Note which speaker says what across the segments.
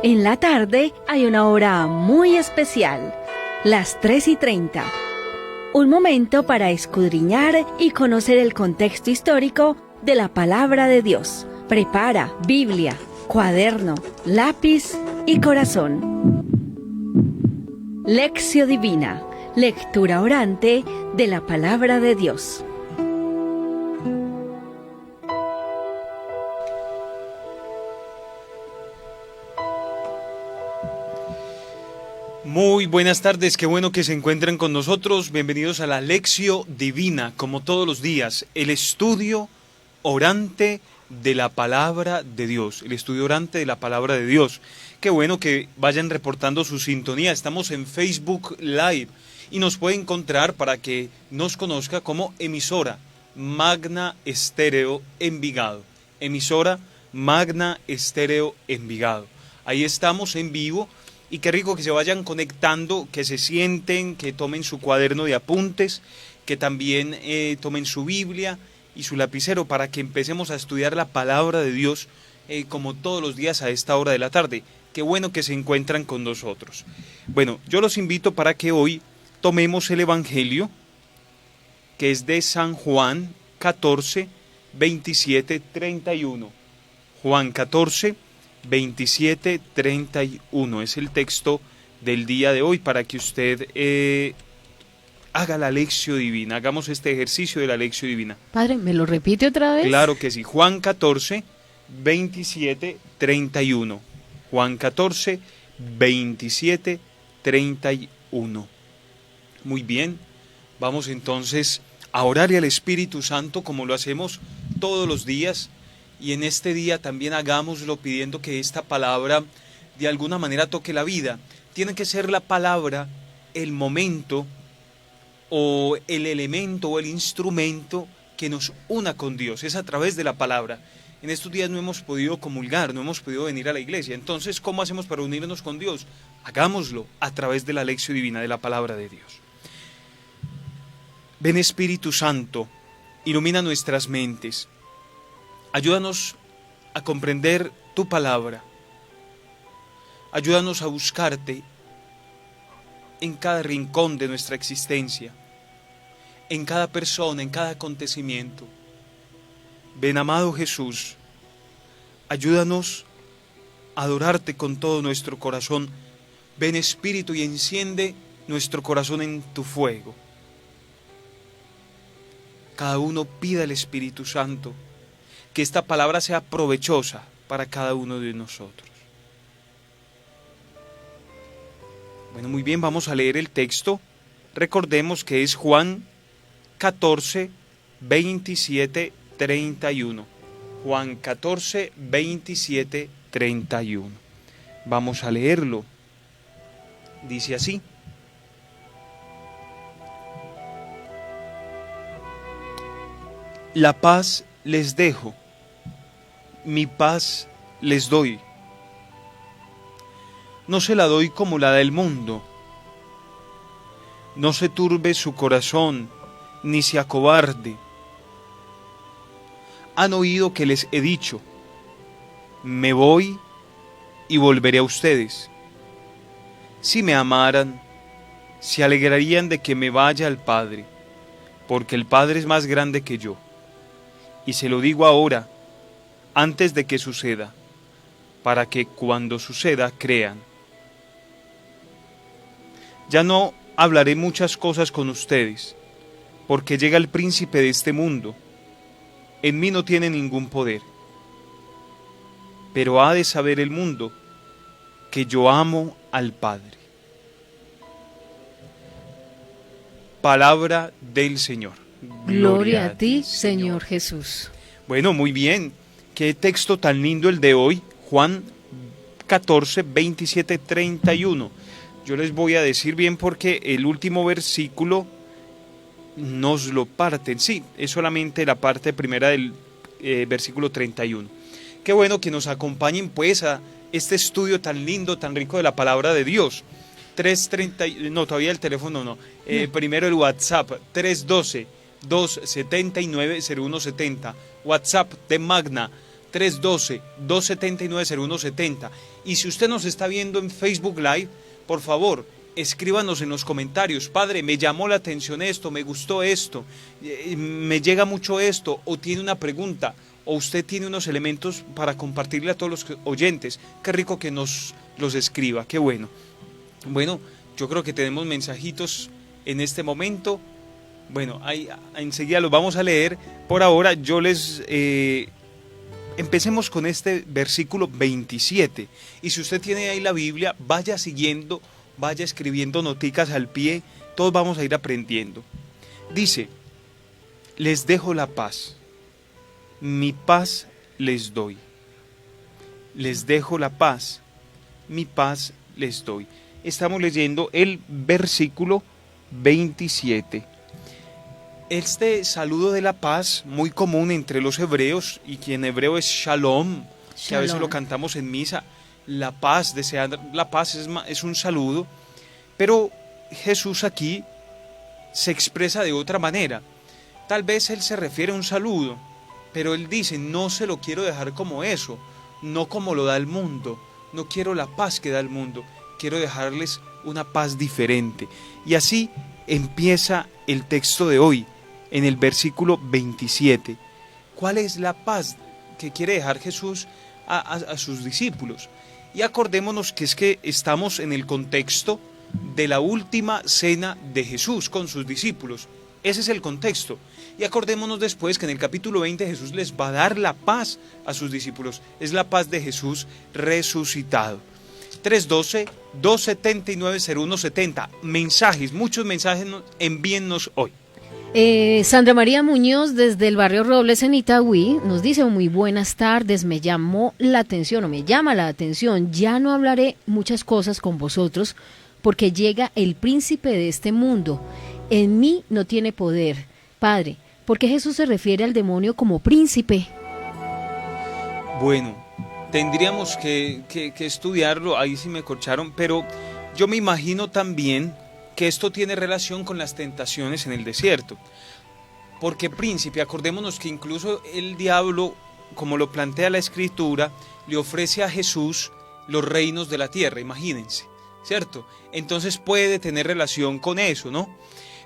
Speaker 1: En la tarde hay una hora muy especial, las 3:30. Un momento para escudriñar y conocer el contexto histórico de la palabra de Dios. Prepara Biblia, cuaderno, lápiz y corazón. Lección Divina, lectura orante de la palabra de Dios.
Speaker 2: Muy buenas tardes, qué bueno que se encuentran con nosotros. Bienvenidos a la Lección Divina, como todos los días, el estudio orante de la palabra de Dios, el estudio orante de la palabra de Dios. Qué bueno que vayan reportando su sintonía. Estamos en Facebook Live y nos puede encontrar para que nos conozca como emisora Magna Estéreo Envigado. Emisora Magna Estéreo Envigado. Ahí estamos en vivo. Y qué rico que se vayan conectando, que se sienten, que tomen su cuaderno de apuntes, que también tomen su Biblia y su lapicero para que empecemos a estudiar la palabra de Dios como todos los días a esta hora de la tarde. Qué bueno que se encuentran con nosotros. Bueno, yo los invito para que hoy tomemos el Evangelio, que es de San Juan 14, 27, 31. Juan 14, 27, 31 es el texto del día de hoy para que usted haga la lección divina, hagamos este ejercicio de la lección divina.
Speaker 3: Padre, ¿me lo repite otra vez?
Speaker 2: Claro que sí, Juan 14, 27, 31. Juan 14, 27, 31. Muy bien, vamos entonces a orarle al Espíritu Santo como lo hacemos todos los días. Y en este día también hagámoslo pidiendo que esta palabra de alguna manera toque la vida. Tiene que ser la palabra el momento o el elemento o el instrumento que nos una con Dios. Es a través de la palabra. En estos días no hemos podido comulgar, no hemos podido venir a la iglesia. Entonces, ¿cómo hacemos para unirnos con Dios? Hagámoslo a través de la lección divina, de la palabra de Dios. Ven Espíritu Santo, ilumina nuestras mentes. Ayúdanos a comprender tu palabra. Ayúdanos a buscarte en cada rincón de nuestra existencia, en cada persona, en cada acontecimiento. Ven, amado Jesús, ayúdanos a adorarte con todo nuestro corazón. Ven, Espíritu, y enciende nuestro corazón en tu fuego. Cada uno pida al Espíritu Santo que esta palabra sea provechosa para cada uno de nosotros. Bueno, muy bien, vamos a leer el texto. Recordemos que es Juan 14, 27, 31. Juan 14, 27, 31. Vamos a leerlo. Dice así. La paz les dejo, mi paz les doy. No se la doy como la del mundo. No se turbe su corazón, ni se acobarde. Han oído que les he dicho, me voy y volveré a ustedes. Si me amaran, se alegrarían de que me vaya al Padre, porque el Padre es más grande que yo. Y se lo digo ahora, antes de que suceda, para que cuando suceda crean. Ya no hablaré muchas cosas con ustedes, porque llega el príncipe de este mundo. En mí no tiene ningún poder. Pero ha de saber el mundo que yo amo al Padre. Palabra del Señor.
Speaker 3: Gloria a ti, Señor Jesús.
Speaker 2: Bueno, muy bien. Qué texto tan lindo el de hoy. Juan 14, 27, 31. Yo les voy a decir bien porque el último versículo nos lo parten. Sí, es solamente la parte primera del versículo 31. Qué bueno que nos acompañen pues a este estudio tan lindo, tan rico de la palabra de Dios. 330, no, todavía el teléfono no. Primero el WhatsApp, 312-279-0170. WhatsApp de Magna, 312-279-0170. Y si usted nos está viendo en Facebook Live, por favor, escríbanos en los comentarios: padre, me llamó la atención esto, me gustó esto, me llega mucho esto, o tiene una pregunta, o usted tiene unos elementos para compartirle a todos los oyentes. Qué rico que nos los escriba, qué bueno. Bueno, yo creo que tenemos mensajitos en este momento. Bueno, ahí, enseguida los vamos a leer. Por ahora yo les... empecemos con este versículo 27. Y si usted tiene ahí la Biblia, vaya siguiendo, vaya escribiendo noticas al pie. Todos vamos a ir aprendiendo. Dice: les dejo la paz, mi paz les doy. Les dejo la paz, mi paz les doy. Estamos leyendo el versículo 27. Este saludo de la paz, muy común entre los hebreos, y que en hebreo es shalom, que a veces lo cantamos en misa, la paz, desear la paz es un saludo, pero Jesús aquí se expresa de otra manera. Tal vez él se refiere a un saludo, pero él dice: no se lo quiero dejar como eso, no como lo da el mundo, no quiero la paz que da el mundo, quiero dejarles una paz diferente. Y así empieza el texto de hoy, en el versículo 27. ¿Cuál es la paz que quiere dejar Jesús a sus discípulos? Y acordémonos que es que estamos en el contexto de la última cena de Jesús con sus discípulos. Ese es el contexto. Y acordémonos después que en el capítulo 20 Jesús les va a dar la paz a sus discípulos. Es la paz de Jesús resucitado. 312-279-0170. Mensajes, muchos mensajes envíennos hoy.
Speaker 3: Sandra María Muñoz desde el barrio Robles en Itagüí nos dice: muy buenas tardes, me llama la atención, ya no hablaré muchas cosas con vosotros porque llega el príncipe de este mundo, en mí no tiene poder. Padre, ¿por qué Jesús se refiere al demonio como príncipe?
Speaker 2: Bueno, tendríamos que estudiarlo, ahí sí me corcharon, pero yo me imagino también que esto tiene relación con las tentaciones en el desierto. Porque príncipe, acordémonos que incluso el diablo, como lo plantea la Escritura, le ofrece a Jesús los reinos de la tierra, imagínense, ¿cierto? Entonces puede tener relación con eso, ¿no?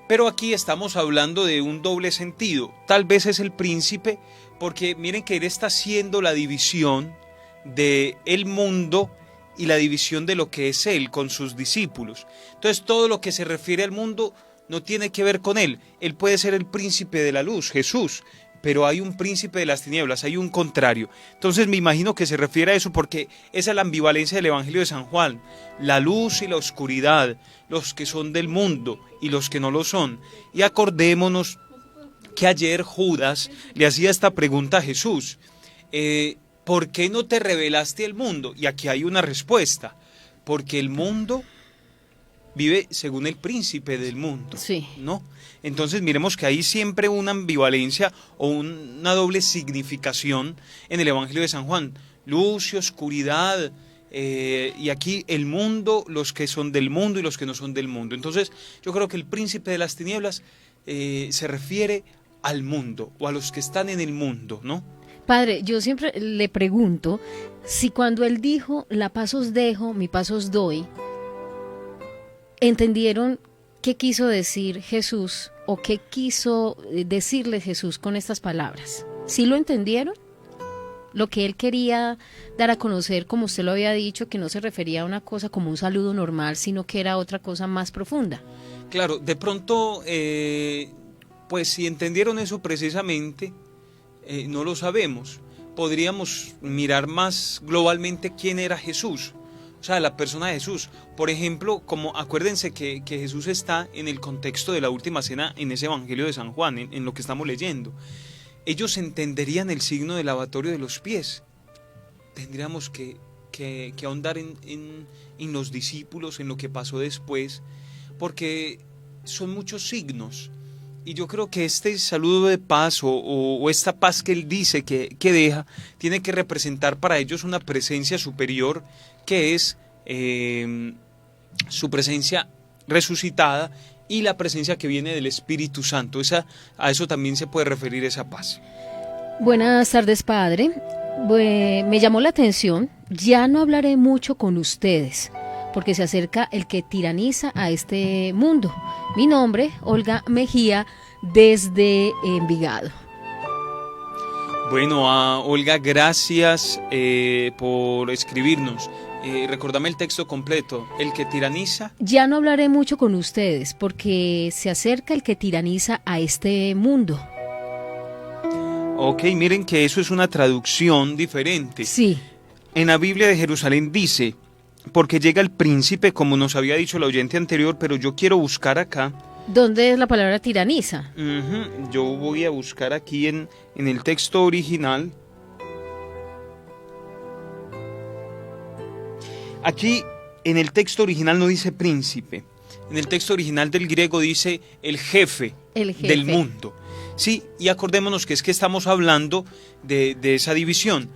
Speaker 2: Pero aquí estamos hablando de un doble sentido. Tal vez es el príncipe, porque miren que él está haciendo la división de el mundo y la división de lo que es él con sus discípulos. Entonces todo lo que se refiere al mundo no tiene que ver con él. Él puede ser el príncipe de la luz, Jesús, pero hay un príncipe de las tinieblas, hay un contrario. Entonces me imagino que se refiere a eso, porque esa es la ambivalencia del Evangelio de San Juan: la luz y la oscuridad, los que son del mundo y los que no lo son. Y acordémonos que ayer Judas le hacía esta pregunta a Jesús: ¿por qué no te revelaste al mundo? Y aquí hay una respuesta: porque el mundo vive según el príncipe del mundo,
Speaker 3: sí,
Speaker 2: ¿no? Entonces miremos que hay siempre una ambivalencia o una doble significación en el Evangelio de San Juan: luz y oscuridad, y aquí el mundo, los que son del mundo y los que no son del mundo. Entonces yo creo que el príncipe de las tinieblas se refiere al mundo o a los que están en el mundo, ¿no?
Speaker 3: Padre, yo siempre le pregunto si cuando él dijo: la paz os dejo, mi paz os doy, ¿entendieron qué quiso decir Jesús o qué quiso decirle Jesús con estas palabras? ¿Sí lo entendieron? Lo que él quería dar a conocer, como usted lo había dicho, que no se refería a una cosa como un saludo normal, sino que era otra cosa más profunda.
Speaker 2: Claro, de pronto, pues si entendieron eso precisamente, no lo sabemos. Podríamos mirar más globalmente quién era Jesús, o sea, la persona de Jesús. Por ejemplo, como acuérdense que Jesús está en el contexto de la última cena en ese Evangelio de San Juan, en lo que estamos leyendo. Ellos entenderían el signo del lavatorio de los pies. Tendríamos que ahondar en los discípulos, en lo que pasó después, porque son muchos signos. Y yo creo que este saludo de paz o esta paz que él dice que deja, tiene que representar para ellos una presencia superior, que es su presencia resucitada y la presencia que viene del Espíritu Santo. A eso también se puede referir esa paz.
Speaker 3: Buenas tardes, padre. Me llamó la atención, ya no hablaré mucho con ustedes, porque se acerca el que tiraniza a este mundo. Mi nombre, Olga Mejía, desde Envigado.
Speaker 2: Bueno, Olga, gracias por escribirnos. Recordame el texto completo. El que tiraniza.
Speaker 3: Ya no hablaré mucho con ustedes, porque se acerca el que tiraniza a este mundo.
Speaker 2: Ok, miren que eso es una traducción diferente.
Speaker 3: Sí.
Speaker 2: En la Biblia de Jerusalén dice, porque llega el príncipe, como nos había dicho el oyente anterior, pero yo quiero buscar acá.
Speaker 3: ¿Dónde es la palabra tiraniza?
Speaker 2: Yo voy a buscar aquí en el texto original. Aquí en el texto original no dice príncipe. En el texto original del griego dice el jefe. Del mundo. Sí, y acordémonos que es que estamos hablando de esa división.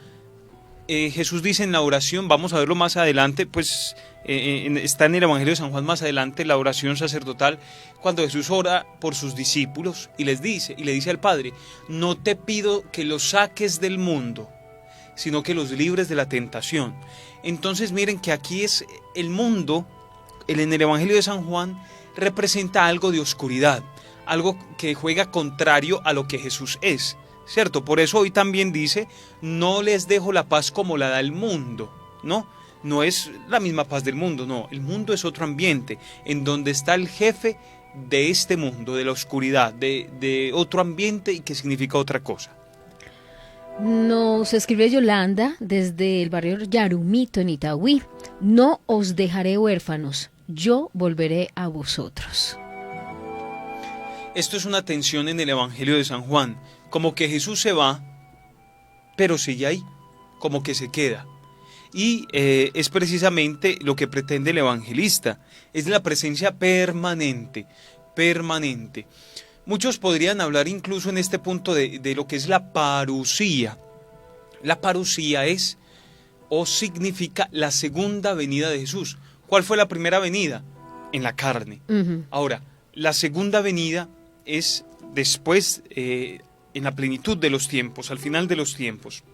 Speaker 2: Jesús dice en la oración, vamos a verlo más adelante, pues está en el Evangelio de San Juan más adelante, la oración sacerdotal, cuando Jesús ora por sus discípulos y le dice al Padre, no te pido que los saques del mundo, sino que los libres de la tentación. Entonces miren que aquí es el mundo, en el Evangelio de San Juan, representa algo de oscuridad, algo que juega contrario a lo que Jesús es, ¿cierto? Por eso hoy también dice, no les dejo la paz como la da el mundo, ¿no? No es la misma paz del mundo, no, el mundo es otro ambiente, en donde está el jefe de este mundo, de la oscuridad, de otro ambiente y que significa otra cosa.
Speaker 3: Nos escribe Yolanda desde el barrio Yarumito en Itagüí. No os dejaré huérfanos, yo volveré a vosotros.
Speaker 2: Esto es una tensión en el Evangelio de San Juan, como que Jesús se va, pero sigue ahí, como que se queda. Y es precisamente lo que pretende el evangelista, es la presencia permanente. Muchos podrían hablar incluso en este punto de lo que es la parusía. La parusía es o significa la segunda venida de Jesús. ¿Cuál fue la primera venida? En la carne. Ahora, la segunda venida es después, en la plenitud de los tiempos, al final de los tiempos.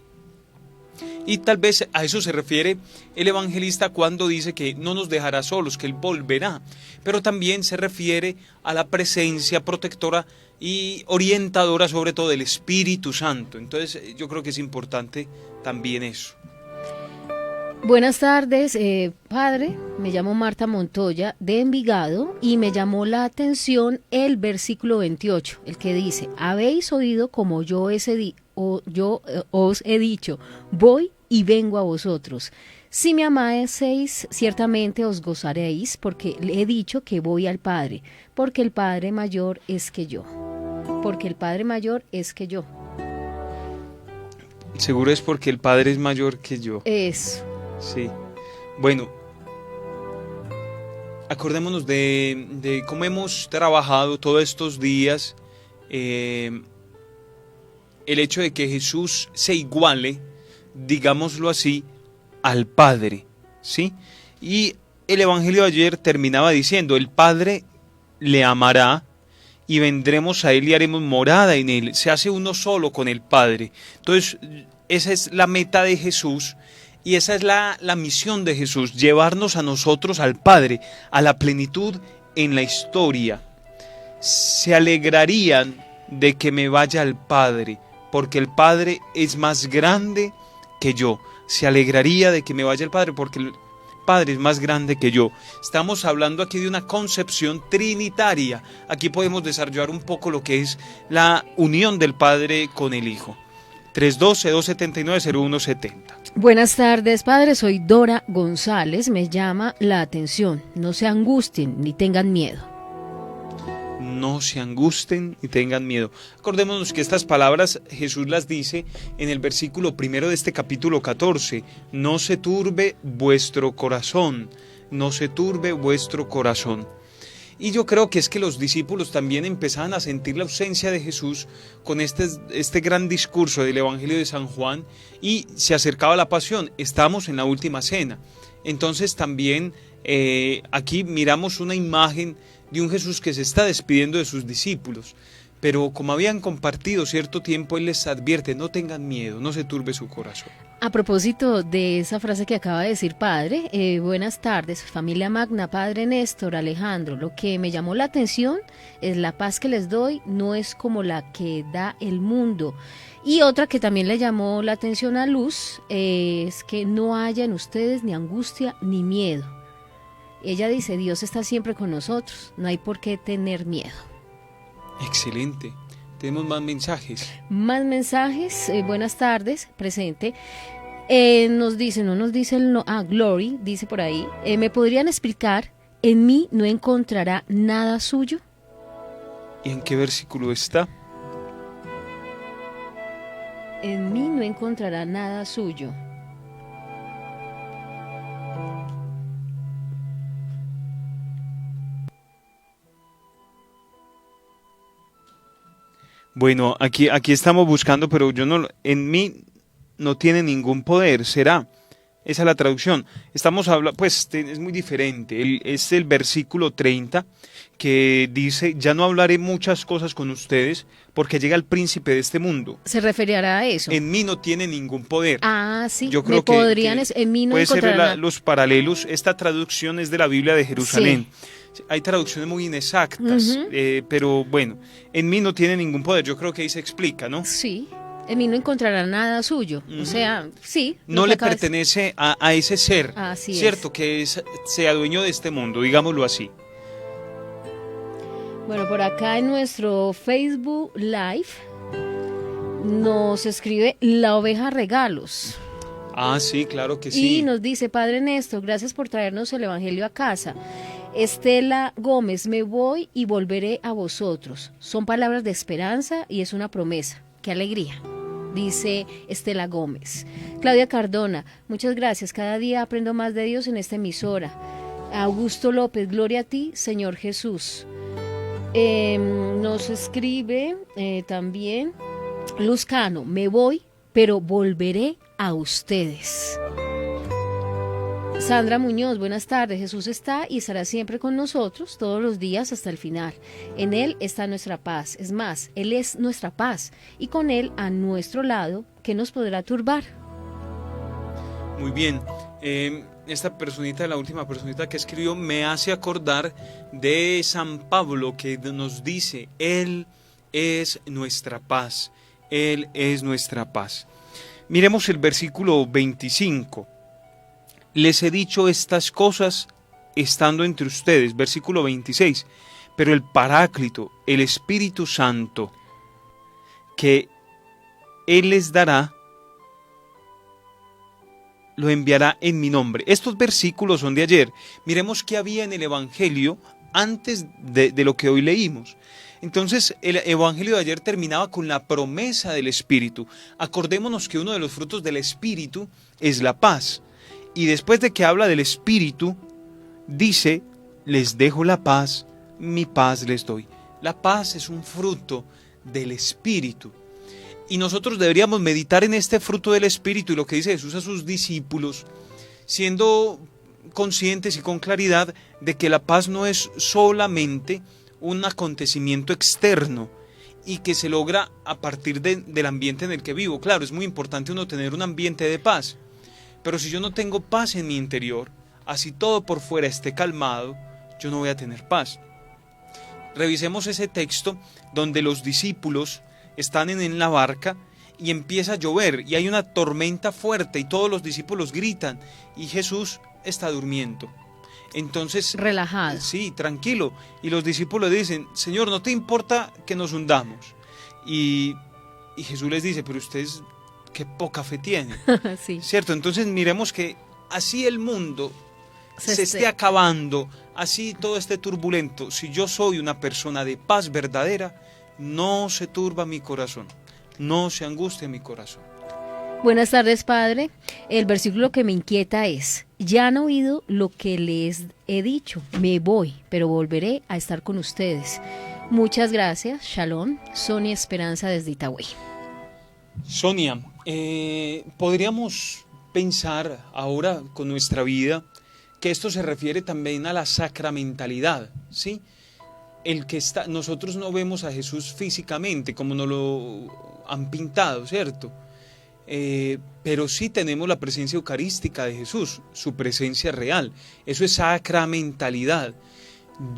Speaker 2: Y tal vez a eso se refiere el evangelista cuando dice que no nos dejará solos, que Él volverá. Pero también se refiere a la presencia protectora y orientadora sobre todo del Espíritu Santo. Entonces yo creo que es importante también eso.
Speaker 3: Buenas tardes, padre. Me llamo Marta Montoya de Envigado y me llamó la atención el versículo 28, el que dice, habéis oído como yo os he dicho, voy y vengo a vosotros. Si me amáis, ciertamente os gozaréis, porque le he dicho que voy al Padre, porque el Padre mayor es que yo. Porque el Padre mayor es que yo.
Speaker 2: Seguro es porque el Padre es mayor que yo.
Speaker 3: Eso.
Speaker 2: Sí. Bueno, acordémonos de cómo hemos trabajado todos estos días, el hecho de que Jesús se iguale, digámoslo así, al Padre, ¿sí? Y el Evangelio de ayer terminaba diciendo, el Padre le amará y vendremos a Él y haremos morada en Él. Se hace uno solo con el Padre. Entonces, esa es la meta de Jesús y esa es la misión de Jesús, llevarnos a nosotros al Padre, a la plenitud en la historia. Se alegrarían de que me vaya al Padre, porque el Padre es más grande que yo. Se alegraría de que me vaya el Padre, porque el Padre es más grande que yo. Estamos hablando aquí de una concepción trinitaria. Aquí podemos desarrollar un poco lo que es la unión del Padre con el Hijo. 312-279-0170.
Speaker 3: Buenas tardes, padre. Soy Dora González. Me llama la atención. No se angustien ni tengan miedo.
Speaker 2: No se angustien ni tengan miedo. Acordémonos que estas palabras Jesús las dice en el versículo primero de este capítulo 14. No se turbe vuestro corazón. No se turbe vuestro corazón. Y yo creo que es que los discípulos también empezaban a sentir la ausencia de Jesús con este gran discurso del Evangelio de San Juan y se acercaba la pasión. Estamos en la última cena. Entonces también aquí miramos una imagen de un Jesús que se está despidiendo de sus discípulos. pero como habían compartido cierto tiempo, Él les advierte, no tengan miedo, no se turbe su corazón.
Speaker 3: A propósito de esa frase que acaba de decir padre, buenas tardes, familia Magna, padre Néstor, Alejandro, lo que me llamó la atención es la paz que les doy, no es como la que da el mundo. Y otra que también le llamó la atención a Luz es que no haya en ustedes ni angustia ni miedo. Ella dice, Dios está siempre con nosotros, no hay por qué tener miedo.
Speaker 2: Excelente. Tenemos más mensajes.
Speaker 3: Más mensajes, buenas tardes, presente. Nos dice, no nos dice el no, Glory, dice por ahí, ¿me podrían explicar? En mí no encontrará nada suyo.
Speaker 2: ¿Y en qué versículo está?
Speaker 3: En mí no encontrará nada suyo.
Speaker 2: Bueno, aquí estamos buscando, pero en mí no tiene ningún poder, ¿será? Esa es la traducción. Estamos hablando, pues es muy diferente. Es el versículo 30 que dice, ya no hablaré muchas cosas con ustedes porque llega el príncipe de este mundo.
Speaker 3: ¿Se referirá a eso?
Speaker 2: En mí no tiene ningún poder.
Speaker 3: Ah, sí.
Speaker 2: Yo creo
Speaker 3: en mí no
Speaker 2: puede ser
Speaker 3: encontrará
Speaker 2: los paralelos. Esta traducción es de la Biblia de Jerusalén. Sí. Hay traducciones muy inexactas, pero bueno, en mí no tiene ningún poder. Yo creo que ahí se explica, ¿no?
Speaker 3: Sí. En mí no encontrará nada suyo. O sea, sí.
Speaker 2: No le pertenece a ese ser,
Speaker 3: así
Speaker 2: ¿cierto? Que sea dueño de este mundo, digámoslo así.
Speaker 3: Bueno, por acá en nuestro Facebook Live nos escribe La Oveja Regalos.
Speaker 2: Ah, sí, claro que sí.
Speaker 3: Y nos dice, Padre Néstor, gracias por traernos el Evangelio a casa. Estela Gómez, me voy y volveré a vosotros. Son palabras de esperanza y es una promesa. ¡Qué alegría! Dice Estela Gómez. Claudia Cardona, muchas gracias. Cada día aprendo más de Dios en esta emisora. Augusto López, gloria a ti, Señor Jesús. Nos escribe también Luz Cano, me voy, pero volveré a ustedes. Sandra Muñoz, buenas tardes. Jesús está y estará siempre con nosotros todos los días hasta el final. En Él está nuestra paz. Es más, Él es nuestra paz y con Él a nuestro lado, ¿qué nos podrá turbar?
Speaker 2: Muy bien. Esta personita, la última personita que escribió, me hace acordar de San Pablo que nos dice, Él es nuestra paz. Él es nuestra paz. Miremos el versículo 25. Les he dicho estas cosas estando entre ustedes, versículo 26, pero el Paráclito, el Espíritu Santo, que Él les dará, lo enviará en mi nombre. Estos versículos son de ayer. Miremos qué había en el Evangelio antes de lo que hoy leímos. Entonces, el Evangelio de ayer terminaba con la promesa del Espíritu. Acordémonos que uno de los frutos del Espíritu es la paz. Y después de que habla del Espíritu, dice, les dejo la paz, mi paz les doy. La paz es un fruto del Espíritu. Y nosotros deberíamos meditar en este fruto del Espíritu y lo que dice Jesús a sus discípulos, siendo conscientes y con claridad de que la paz no es solamente un acontecimiento externo y que se logra a partir del ambiente en el que vivo. Claro, es muy importante uno tener un ambiente de paz. Pero si yo no tengo paz en mi interior, así todo por fuera esté calmado, yo no voy a tener paz. Revisemos ese texto donde los discípulos están en la barca y empieza a llover y hay una tormenta fuerte y todos los discípulos gritan y Jesús está durmiendo. Entonces,
Speaker 3: relajado.
Speaker 2: Sí, tranquilo. Y los discípulos dicen, Señor, ¿no te importa que nos hundamos? Y Jesús les dice, pero ustedes... qué poca fe tiene,
Speaker 3: sí.
Speaker 2: ¿Cierto? Entonces miremos que así el mundo se esté acabando, así todo esté turbulento, si yo soy una persona de paz verdadera, no se turba mi corazón, no se angustia mi corazón.
Speaker 3: Buenas tardes, Padre. El versículo que me inquieta es, ya han oído lo que les he dicho, me voy, pero volveré a estar con ustedes. Muchas gracias, Shalom, Sonia Esperanza desde Itagüí.
Speaker 2: Sonia, podríamos pensar ahora con nuestra vida que esto se refiere también a la sacramentalidad, ¿sí? el que está, nosotros no vemos a Jesús físicamente como nos lo han pintado, ¿cierto? Pero sí tenemos la presencia eucarística de Jesús, su presencia real. Eso es sacramentalidad.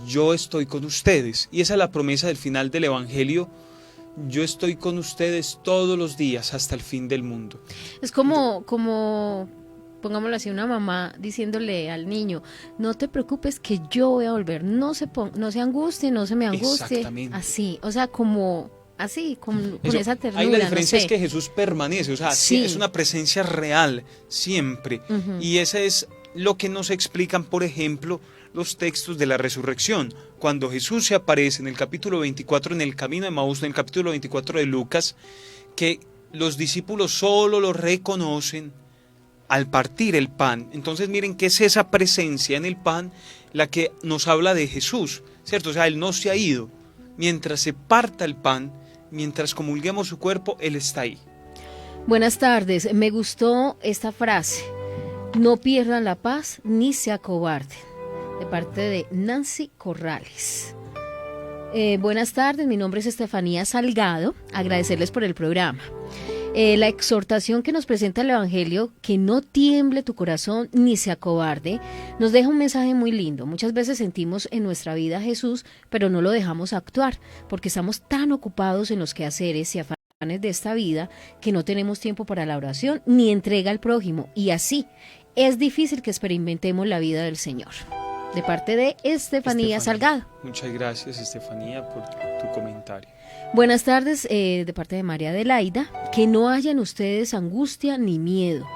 Speaker 2: Yo estoy con ustedes, y esa es la promesa del final del Evangelio. Yo estoy con ustedes todos los días hasta el fin del mundo.
Speaker 3: Es como pongámoslo así, una mamá diciéndole al niño, no te preocupes que yo voy a volver, no se angustie, no se me angustie.
Speaker 2: Exactamente.
Speaker 3: Así, o sea, como así, con esa ternura.
Speaker 2: Ahí la diferencia
Speaker 3: no sé.
Speaker 2: es que Jesús permanece, o sea,
Speaker 3: Sí.
Speaker 2: es una presencia real siempre. Y ese es lo que nos explican, por ejemplo, los textos de la resurrección. Cuando Jesús se aparece en el capítulo 24, en el camino de Emaús, en el capítulo 24 de Lucas, que los discípulos solo lo reconocen al partir el pan. Entonces miren que es esa presencia en el pan la que nos habla de Jesús, ¿cierto? O sea, Él no se ha ido. Mientras se parta el pan, mientras comulguemos su cuerpo, Él está ahí.
Speaker 3: Buenas tardes, me gustó esta frase, no pierdan la paz ni se acobarden, de parte de Nancy Corrales. Buenas tardes, mi nombre es Estefanía Salgado, agradecerles por el programa. La exhortación que nos presenta el Evangelio, que no tiemble tu corazón ni se acobarde, nos deja un mensaje muy lindo. Muchas veces sentimos en nuestra vida a Jesús, pero no lo dejamos actuar, porque estamos tan ocupados en los quehaceres y afanes de esta vida que no tenemos tiempo para la oración ni entrega al prójimo. Y así es difícil que experimentemos la vida del Señor. De parte de Estefanía Salgado.
Speaker 2: Muchas gracias, Estefanía, por tu comentario.
Speaker 3: Buenas tardes, de parte de María Adelaida. Que no haya en ustedes angustia ni miedo.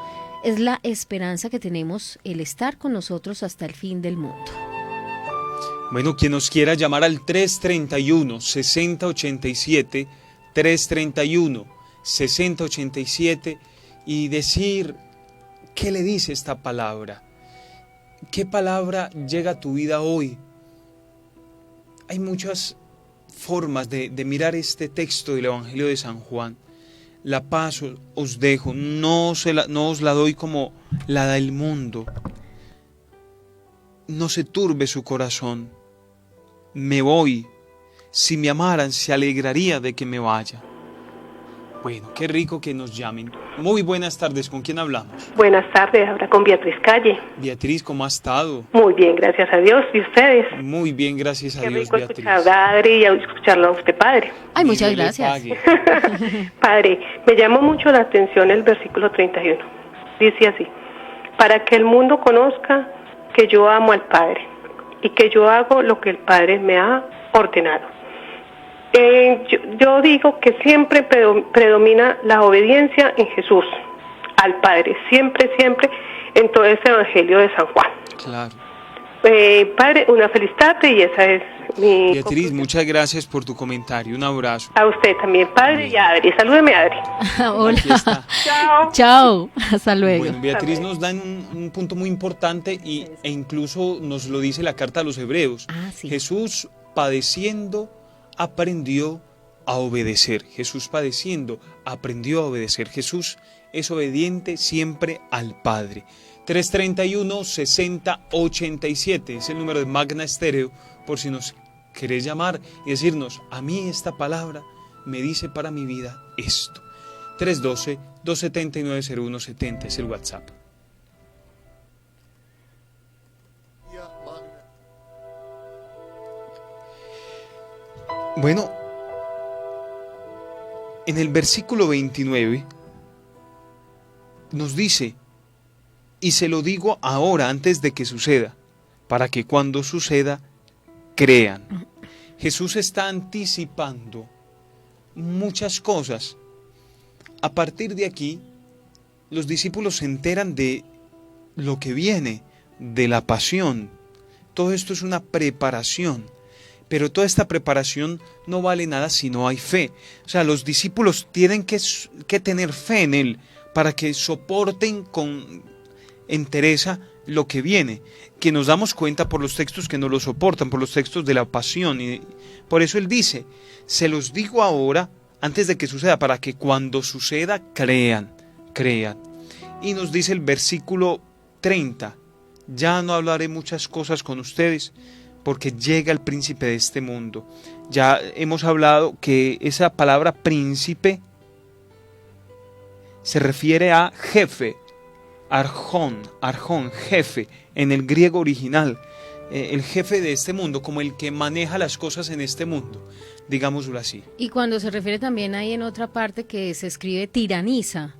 Speaker 3: Es la esperanza que tenemos, el estar con nosotros hasta el fin del mundo.
Speaker 2: Bueno, quien nos quiera llamar al 331-6087, 331-6087 y decir, ¿qué le dice esta palabra? ¿Qué palabra llega a tu vida hoy? Hay muchas formas de mirar este texto del Evangelio de San Juan. La paz os dejo, no os la doy como la da el mundo. No se turbe su corazón. Me voy. Si me amaran, se alegraría de que me vaya. Bueno, qué rico que nos llamen. Muy buenas tardes, ¿con quién hablamos?
Speaker 4: Buenas tardes, habla con Beatriz Calle.
Speaker 2: Beatriz, ¿cómo ha estado?
Speaker 4: Muy bien, gracias a Dios. ¿Y ustedes?
Speaker 2: Muy bien, gracias a
Speaker 4: Qué
Speaker 2: Dios,
Speaker 4: rico
Speaker 2: Beatriz.
Speaker 4: escuchar a Adri y escucharlo a usted, padre.
Speaker 3: Ay, muchas
Speaker 2: Dios le
Speaker 3: gracias.
Speaker 2: pague.
Speaker 4: Padre, me llamó mucho la atención el versículo 31. Dice así, para que el mundo conozca que yo amo al Padre y que yo hago lo que el Padre me ha ordenado. Yo digo que siempre predomina la obediencia en Jesús, al Padre, siempre, siempre, en todo este Evangelio de San Juan.
Speaker 2: Claro.
Speaker 4: Padre, una feliz tarde y esa es mi
Speaker 2: Beatriz,
Speaker 4: conclusión.
Speaker 2: muchas gracias por tu comentario. Un abrazo.
Speaker 4: A usted también, Padre, y a Adri. Salúdeme, Adri.
Speaker 2: Aquí
Speaker 3: Hola.
Speaker 2: está.
Speaker 4: Chao.
Speaker 3: Chao. Hasta luego.
Speaker 2: Bueno, Beatriz nos da un punto muy importante e incluso nos lo dice la carta a los Hebreos.
Speaker 3: Ah, sí.
Speaker 2: Jesús padeciendo aprendió a obedecer. Jesús padeciendo aprendió a obedecer. Jesús es obediente siempre al Padre. 331-6087 es el número de Magna Estéreo por si nos querés llamar y decirnos, a mí esta palabra me dice para mi vida esto. 312-279-0170 es el WhatsApp. Bueno, en el versículo 29 nos dice, y se lo digo ahora antes de que suceda, para que cuando suceda, crean. Jesús está anticipando muchas cosas. A partir de aquí, los discípulos se enteran de lo que viene, de la pasión. Todo esto es una preparación. Pero toda esta preparación no vale nada si no hay fe. O sea, los discípulos tienen que tener fe en Él para que soporten con entereza lo que viene, que nos damos cuenta por los textos que no lo soportan, por los textos de la pasión. Y por eso Él dice, se los digo ahora, antes de que suceda, para que cuando suceda crean. Y nos dice el versículo 30, ya no hablaré muchas cosas con ustedes, porque llega el príncipe de este mundo. Ya hemos hablado que esa palabra príncipe se refiere a jefe, arjón, jefe, en el griego original, el jefe de este mundo, como el que maneja las cosas en este mundo, digámoslo así.
Speaker 3: Y cuando se refiere también ahí en otra parte que se escribe tiraniza,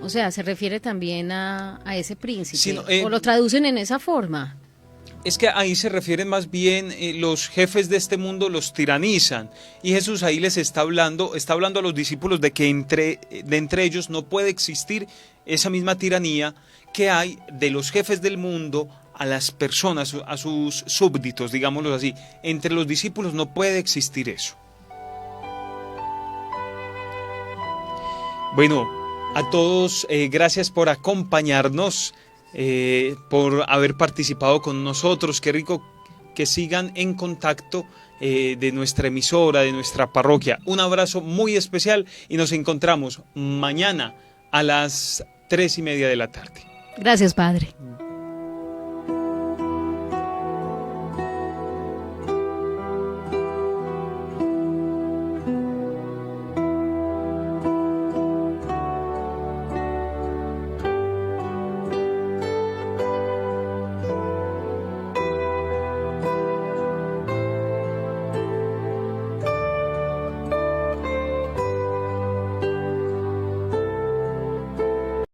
Speaker 3: o sea, se refiere también a ese príncipe,
Speaker 2: Sí, no,
Speaker 3: o lo traducen en esa forma.
Speaker 2: Es que ahí se refieren más bien, los jefes de este mundo los tiranizan, y Jesús ahí les está hablando a los discípulos de que entre ellos no puede existir esa misma tiranía que hay de los jefes del mundo a las personas, a sus súbditos, digámoslo así. Entre los discípulos no puede existir eso. Bueno, a todos, gracias por acompañarnos, por haber participado con nosotros. Qué rico que sigan en contacto de nuestra emisora, de nuestra parroquia. Un abrazo muy especial y nos encontramos mañana a las 3:30 de la tarde.
Speaker 3: Gracias, Padre.